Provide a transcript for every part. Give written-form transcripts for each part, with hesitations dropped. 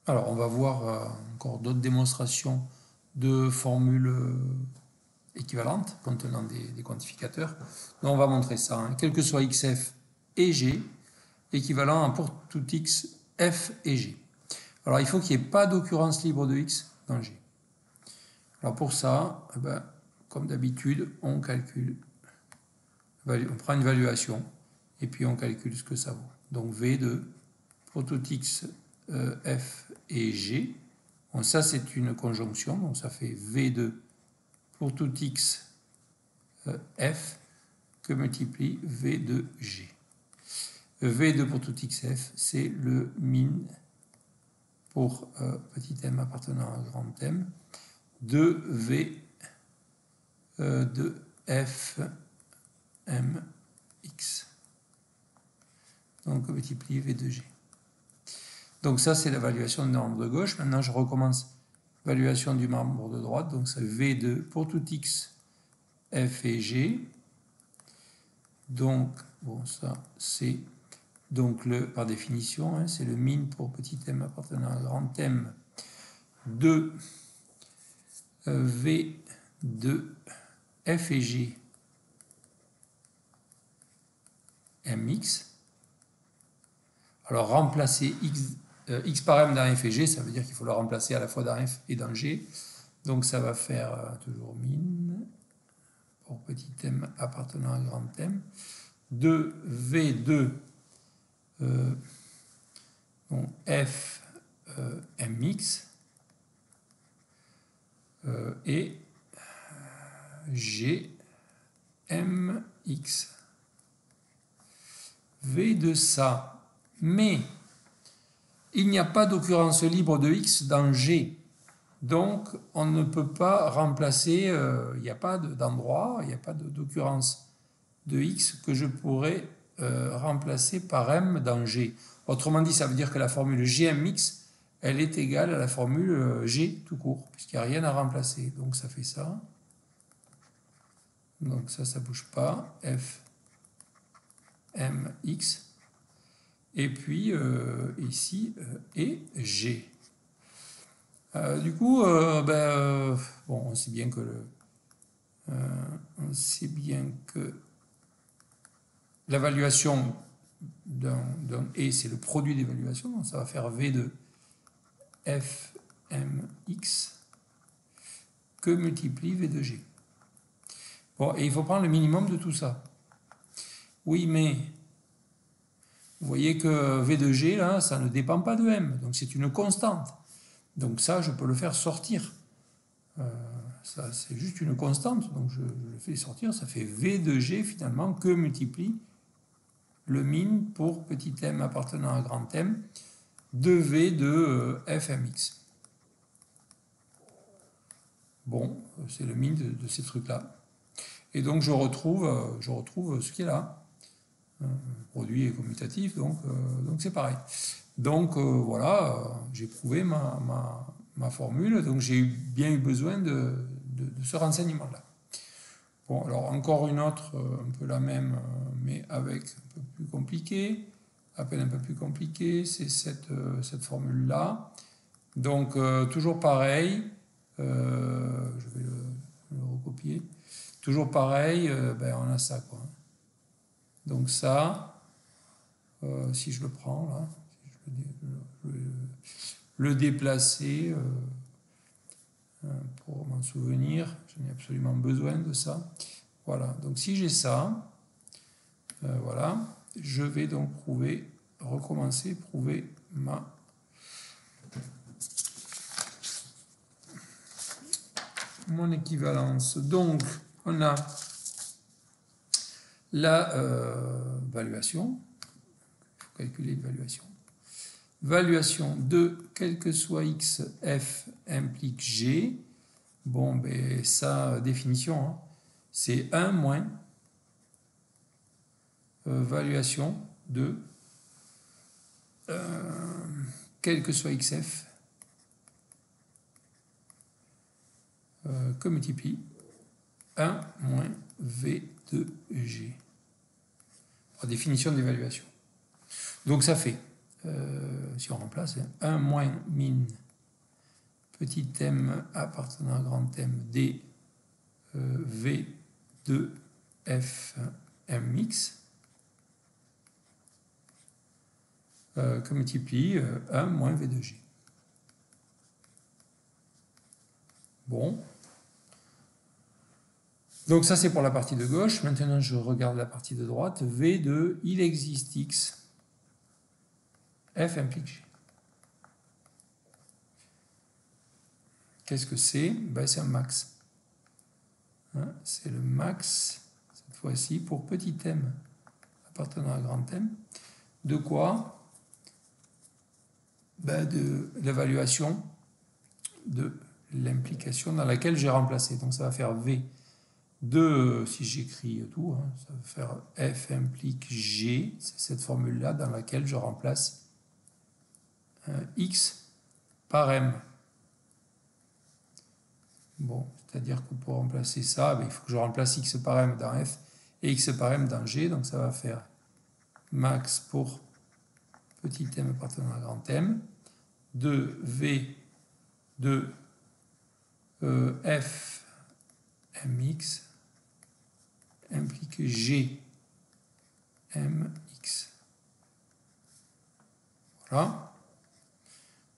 Alors, on va voir encore d'autres démonstrations de formules équivalentes contenant des quantificateurs. Donc, on va montrer ça. Hein. Quel que soit xf et g, équivalent pour tout x, f et g. Alors, il faut qu'il n'y ait pas d'occurrence libre de x dans g. Alors, pour ça, eh ben, comme d'habitude, on calcule, on prend une valuation et puis on calcule ce que ça vaut. Donc, v2 pour tout x, f et g. Bon, ça, c'est une conjonction, donc ça fait v2 pour tout x, f, que multiplie v de g. v2 pour tout xf, c'est le min pour petit m appartenant à grand m de v de f m x. Donc, multiplie v de g. Donc ça, c'est l'évaluation du membre de gauche. Maintenant, je recommence l'évaluation du membre de droite. Donc, c'est V2 pour tout x, f et g. Donc, bon, ça, c'est donc par définition, hein, c'est le min pour petit m appartenant à grand m de v de f et g mx. Alors, remplacer x par m dans f et g, ça veut dire qu'il faut le remplacer à la fois dans f et dans g. Donc ça va faire toujours min pour petit m appartenant à grand m de v2 f mx et g mx. V de ça. Mais il n'y a pas d'occurrence libre de x dans G. Donc, on ne peut pas remplacer, il n'y a pas d'endroit, il n'y a pas d'occurrence de x que je pourrais remplacer par m dans G. Autrement dit, ça veut dire que la formule Gmx, elle est égale à la formule G tout court, puisqu'il n'y a rien à remplacer. Donc, ça fait ça. Donc, ça ne bouge pas. F, m, x. Et puis ici, et G. Du coup, bon, on sait bien que l'évaluation d'un et, c'est le produit d'évaluation, donc ça va faire V de f m x que multiplie V de G. Bon, et il faut prendre le minimum de tout ça. Oui, mais vous voyez que V de G, là, ça ne dépend pas de M, donc c'est une constante. Donc ça, je peux le faire sortir. Ça, c'est juste une constante, donc je le fais sortir, ça fait V de G, finalement, que multiplie le min pour petit m appartenant à grand M de V de fmx. Bon, c'est le min de ces trucs-là. Et donc je retrouve ce qui est là. Le produit est commutatif, donc c'est pareil. Donc voilà, j'ai prouvé ma formule, donc j'ai bien eu besoin de ce renseignement-là. Bon, alors encore une autre, un peu la même, mais avec un peu plus compliqué, à peine un peu plus compliqué, c'est cette formule-là. Donc toujours pareil, je vais le recopier. Toujours pareil, on a ça, quoi. Donc ça, si je le prends là, si je veux le déplacer pour m'en souvenir, j'en ai absolument besoin de ça. Voilà, donc si j'ai ça, voilà, je vais donc recommencer, prouver mon équivalence. Donc, on a la valuation, il faut calculer l'évaluation. Valuation de quel que soit x, f implique g. Bon, ben sa définition, hein, c'est 1 moins valuation de quel que soit xf que multiplie 1 moins v de g. Par définition d'évaluation. Donc ça fait si on remplace, 1 moins min petit m appartenant à grand M d v de f mx que multiplie 1 moins v de g. Bon. Donc ça c'est pour la partie de gauche. Maintenant je regarde la partie de droite. V de il existe x, f implique g. Qu'est-ce que c'est? Ben, c'est un max. Hein, c'est le max, cette fois-ci, pour petit m appartenant à grand M. De quoi? Ben, de l'évaluation de l'implication dans laquelle j'ai remplacé. Donc ça va faire V de, si j'écris tout, hein, ça va faire F implique G, c'est cette formule-là dans laquelle je remplace X par M. Bon, c'est-à-dire que pour remplacer ça, ben, il faut que je remplace X par M dans F et X par M dans G, donc ça va faire max pour petit m appartenant à grand M, de V de F mx implique G mx. Voilà.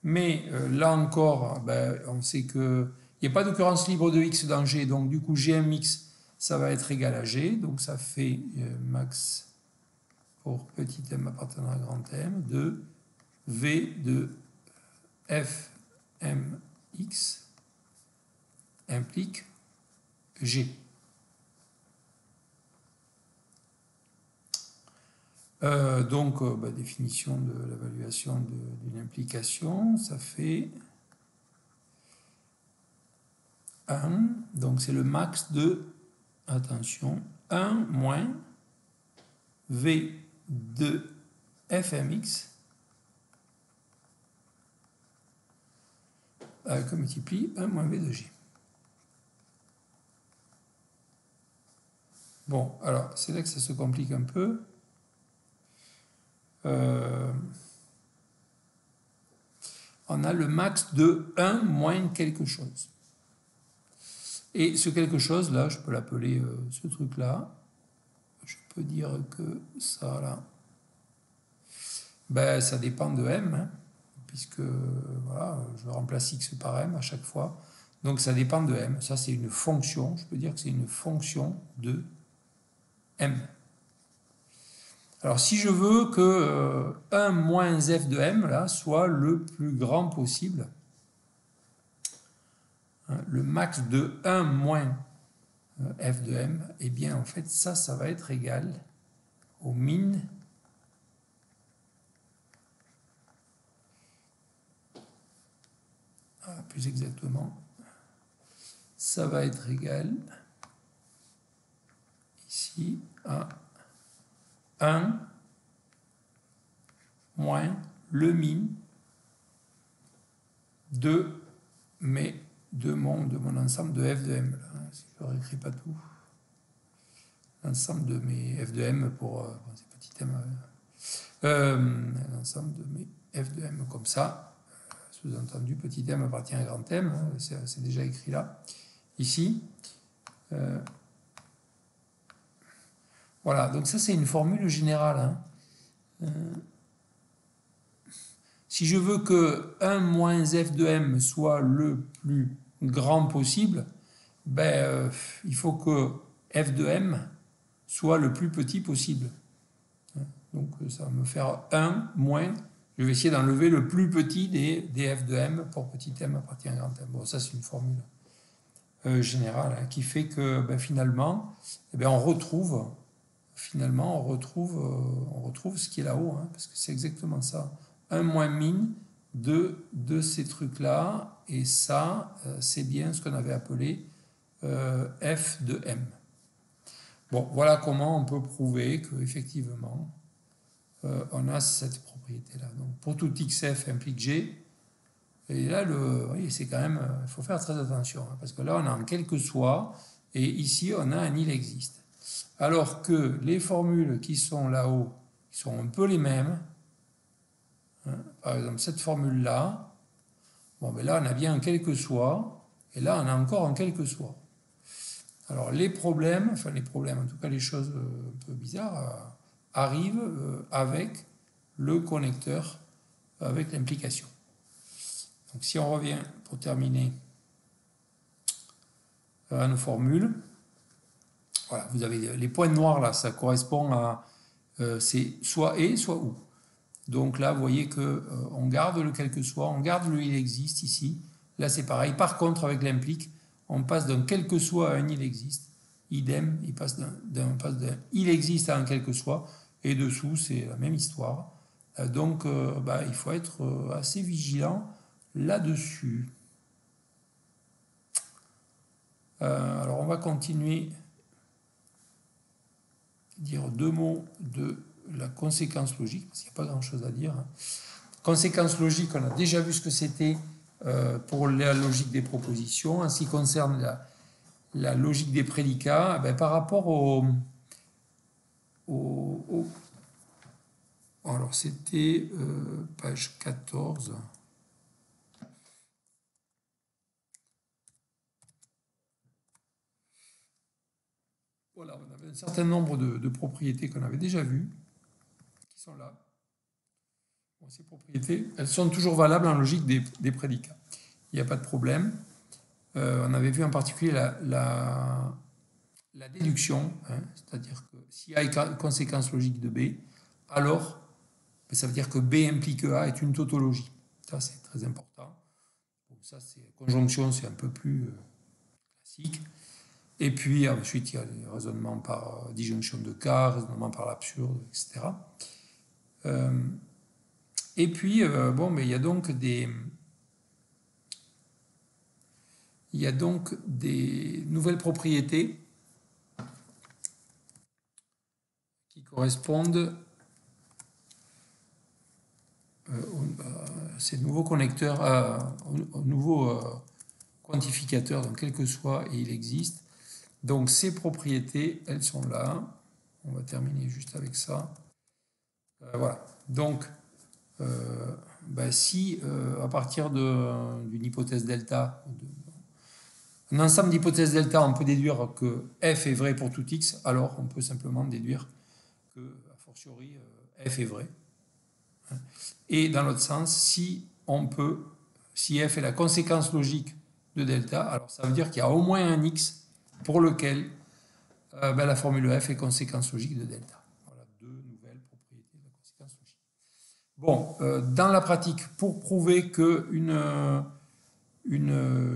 Mais là encore, ben, on sait que il n'y a pas d'occurrence libre de x dans G, donc du coup Gmx, ça va être égal à G, donc ça fait max pour petit m appartenant à grand M de V de f mx implique G. Donc, bah, définition de l'évaluation d'une implication, ça fait 1, donc c'est le max de, attention, 1 moins V de fmx que multiplie 1 moins V de G. Bon, alors, c'est là que ça se complique un peu. On a le max de 1 moins quelque chose. Et ce quelque chose, là, je peux l'appeler ce truc-là. Je peux dire que ça, là, ben, ça dépend de m, hein, puisque voilà, je remplace x par m à chaque fois. Donc ça dépend de m. Ça, c'est une fonction. Je peux dire que c'est une fonction de m. Alors, si je veux que 1 moins f de m, là, soit le plus grand possible, hein, le max de 1 moins f de m, eh bien, en fait, ça va être égal au min plus exactement, ça va être égal ici à 1 moins le min de mon ensemble de f de m. Là, si je ne réécris pas tout, l'ensemble de mes f de m pour ces petits m, l'ensemble de mes f de m comme ça, sous-entendu petit m appartient à grand M, hein, c'est déjà écrit là, ici. Voilà, donc ça c'est une formule générale. Hein. Si je veux que 1 moins f de m soit le plus grand possible, ben, il faut que f de m soit le plus petit possible. Donc ça va me faire 1 moins, je vais essayer d'enlever le plus petit des f de m pour petit m appartient à grand M. Bon, ça c'est une formule générale, hein, qui fait que ben, finalement, eh ben, on retrouve ce qui est là-haut, hein, parce que c'est exactement ça. 1 moins min de ces trucs-là, et ça, c'est bien ce qu'on avait appelé f de m. Bon, voilà comment on peut prouver qu'effectivement, on a cette propriété-là. Donc, pour tout xf implique g, et là, oui, c'est quand même, il faut faire très attention, hein, parce que là, on a un quel que soit, et ici, on a un il existe. Alors que les formules qui sont là-haut sont un peu les mêmes, Par exemple, cette formule-là, bon, ben là, on a bien un quel que soit, et là, on a encore un quel que soit. Alors, les problèmes, en tout cas, les choses un peu bizarres, arrivent avec le connecteur, avec l'implication. Donc, si on revient, pour terminer, à nos formules, voilà, vous avez les points noirs là, ça correspond à c'est soit et, soit ou. Donc là, vous voyez que on garde le quel que soit, on garde le il existe ici. Là, c'est pareil. Par contre, avec l'implique, on passe d'un quel que soit à un il existe. Idem, il passe d'un il existe à un quel que soit. Et dessous, c'est la même histoire. Donc, il faut être assez vigilant là-dessus. Alors, on va continuer à dire deux mots de la conséquence logique, parce qu'il n'y a pas grand-chose à dire. Conséquence logique, on a déjà vu ce que c'était pour la logique des propositions. En ce qui concerne la logique des prédicats, par rapport alors c'était page 14. Voilà, on avait un certain nombre de propriétés qu'on avait déjà vues, qui sont là. Bon, ces propriétés, elles sont toujours valables en logique des prédicats. Il n'y a pas de problème. On avait vu en particulier la déduction, c'est-à-dire que s'il y a une conséquence logique de B, alors ça veut dire que B implique A est une tautologie. Ça, c'est très important. Bon, ça, c'est conjonction, c'est un peu plus classique. Et puis ensuite, il y a les raisonnements par disjonction de cas, raisonnements par l'absurde, etc. Et puis, il y a donc des nouvelles propriétés qui correspondent à ces nouveaux connecteurs, aux nouveaux quantificateurs, donc quel que soit, et il existe. Donc ces propriétés, elles sont là. On va terminer juste avec ça. Voilà. Donc, si à partir d'une hypothèse delta, un ensemble d'hypothèses delta, on peut déduire que f est vrai pour tout x, alors on peut simplement déduire que, a fortiori, f est vrai. Et dans l'autre sens, si f est la conséquence logique de delta, alors ça veut dire qu'il y a au moins un x pour lequel la formule f est conséquence logique de delta. Voilà deux nouvelles propriétés de la conséquence logique. Bon, dans la pratique, pour prouver qu'une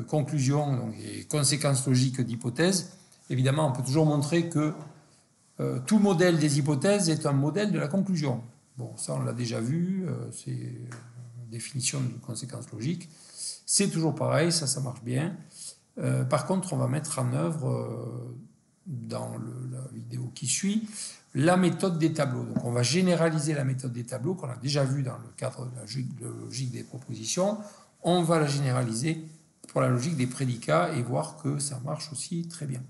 conclusion donc, est conséquence logique d'hypothèse, évidemment, on peut toujours montrer que tout modèle des hypothèses est un modèle de la conclusion. Bon, ça on l'a déjà vu, c'est une définition de conséquence logique. C'est toujours pareil, ça marche bien. Par contre, on va mettre en œuvre, dans la vidéo qui suit, la méthode des tableaux. Donc on va généraliser la méthode des tableaux qu'on a déjà vu dans le cadre de la logique des propositions. On va la généraliser pour la logique des prédicats et voir que ça marche aussi très bien.